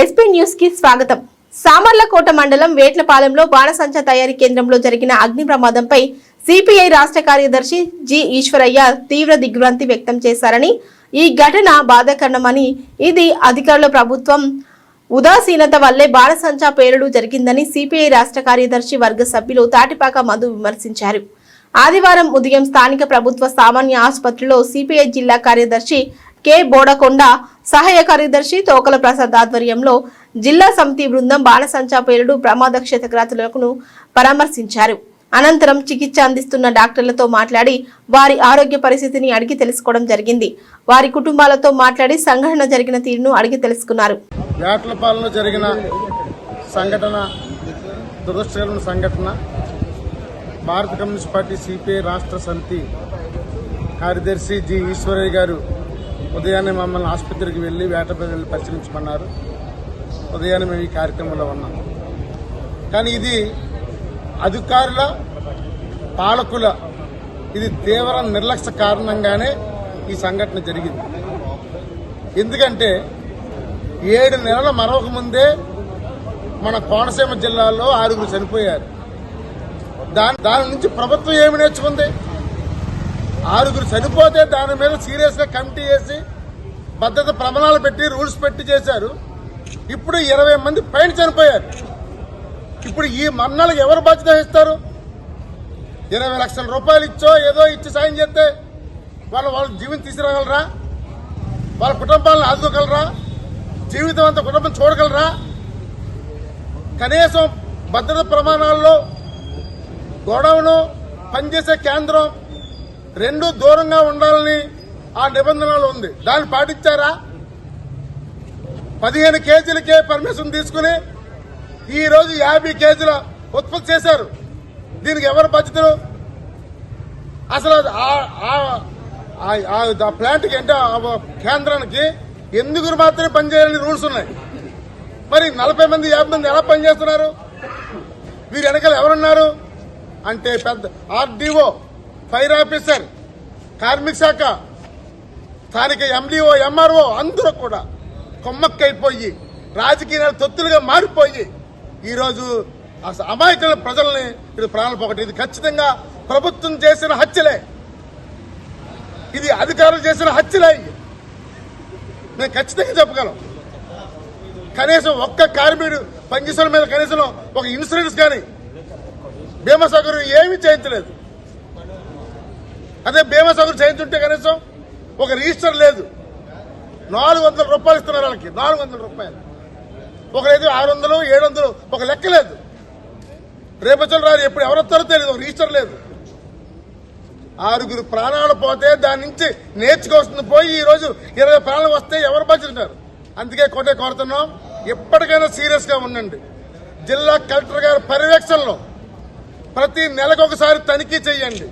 SP news కి స్వాగతం. సామర్లకోట మండలం వేట్లపాలెంలో బాణసంచా తయారీ కేంద్రంలో జరిగిన అగ్ని ప్రమాదంపై సిపిఐ రాష్ట్ర కార్యదర్శి జి ఈశ్వరయ్య తీవ్ర దిగ్భ్రాంతి వ్యక్తం చేశారని, ఈ ఘటన బాధాకరమని, ఇది అధికారుల ప్రభుత్వం ఉదాసీనత వల్లే బాణసంచా పేలుడు జరిగిందని సిపిఐ రాష్ట్ర కార్యదర్శి వర్గ సభ్యులు తాటిపాక మధు విమర్శించారు. ఆదివారం ఉదయం స్థానిక ప్రభుత్వ సామాన్య ఆసుపత్రిలో సిపిఐ జిల్లా కార్యదర్శి కె బోడకొండ, సహాయ కార్యదర్శి తోకల ప్రసాద్ ఆధ్వర్యంలో జిల్లా సమితి బృందం బాణసంచా పేలుడు ప్రమాద క్షతగాత్రులను పరామర్శించారు. అనంతరం చికిత్స అందిస్తున్న డాక్టర్లతో మాట్లాడి వారి ఆరోగ్య పరిస్థితిని అడిగి తెలుసుకోవడం జరిగింది. వారి కుటుంబాలతో మాట్లాడి సంఘటన జరిగిన తీరును అడిగి తెలుసుకున్నారు. వేట్లపాలెంలో జరిగిన సంఘటన దురదృష్టకరమైన సంఘటన. భారత కమ్యూనిస్ట్ పార్టీ సిపిఐ రాష్ట్ర సమితి కార్యదర్శి జి ఈశ్వరయ్య గారు ఉదయాన్నే మమ్మల్ని ఆసుపత్రికి వెళ్లి వేటపల్లి వెళ్ళి పరిశీలించమన్నారు. ఉదయాన్నే మేము ఈ కార్యక్రమంలో ఉన్నాం. కానీ ఇది అధికారుల పాలకుల ఇది తీవ్ర నిర్లక్ష్య కారణంగానే ఈ సంఘటన జరిగింది. ఎందుకంటే 7 నెలల మరొక ముందే మన కోనసీమ జిల్లాలో 6 చనిపోయారు. దాని నుంచి ప్రభుత్వం ఏమి నేర్చుకుంది? 6 చనిపోతే దాని మీద సీరియస్ గా కమిటీ వేసి భద్రత ప్రమాణాలు పెట్టి రూల్స్ పెట్టి చేశారు. ఇప్పుడు 20 మంది పైన చనిపోయారు. ఇప్పుడు ఈ మరణాలకు ఎవరు బాధ్యత వహిస్తారు? 20 లక్షల రూపాయలు ఇచ్చో ఏదో ఇచ్చి సాయం చేస్తే వాళ్ళ జీవితం తీసుకురాగలరా? వాళ్ళ కుటుంబాలను ఆదుకోగలరా? జీవితం అంతా కుటుంబం చూడగలరా? కనీసం భద్రత ప్రమాణాల్లో గోడౌను, పనిచేసే కేంద్రం 2 దూరంగా ఉండాలని ఆ నిబంధనలు ఉంది. దాన్ని పాటించారా? 15 కేజీలకే పర్మిషన్ తీసుకుని ఈ రోజు 50 కేజీల ఉత్పత్తి చేశారు. దీనికి ఎవరు బాధ్యతలు? అసలు ఆ ప్లాంట్కి అంటే కేంద్రానికి ఎందుకు మాత్రమే పనిచేయాలని రూల్స్ ఉన్నాయి. మరి 40 మంది 50 మంది ఎలా పనిచేస్తున్నారు? వీరు వెనకాల ఎవరున్నారు అంటే పెద్ద ఆర్డీఓ, ఫైర్ ఆఫీసర్, కార్మిక శాఖ, స్థానిక ఎండీఓ, ఎంఆర్ఓ అందరూ కూడా కొమ్మక్కైపోయి రాజకీయ తొత్తులుగా మారిపోయి ఈరోజు అమాయకుల ప్రజల్ని ఇది ప్రాణాలు పోగొట్టి. ఇది ఖచ్చితంగా ప్రభుత్వం చేసిన హత్యలే, ఇది అధికారులు చేసిన హత్యలే. నేను ఖచ్చితంగా చెప్పగలం. కనీసం ఒక్క కార్మికుడు పనిచేసిన మీద కనీసం ఒక ఇన్సూరెన్స్ కానీ బీమా సౌకర్యం ఏమీ చేయించలేదు. అదే బీమా సౌకర్యం చేయించుంటే కనీసం ఒక రిజిస్టర్ లేదు. 400 రూపాయలు ఇస్తున్నారు వాళ్ళకి, 400 రూపాయలు. ఒకరైతే 600, 700, ఒక లెక్క లేదు. రేపొచ్చులు రాదు, ఎప్పుడు ఎవరు వస్తారో తెలియదు, ఒక రిజిస్టర్ లేదు. 6 ప్రాణాలు పోతే దాని నుంచి నేర్చుకోవాల్సింది పోయి ఈ రోజు 20 ప్రాణాలు వస్తే ఎవరు బాధ్యతారు? అందుకే కోరుతున్నాం, ఎప్పటికైనా సీరియస్ గా ఉండండి. జిల్లా కలెక్టర్ గారి పర్యవేక్షణలో ప్రతి నెలకు ఒకసారి తనిఖీ చేయండి.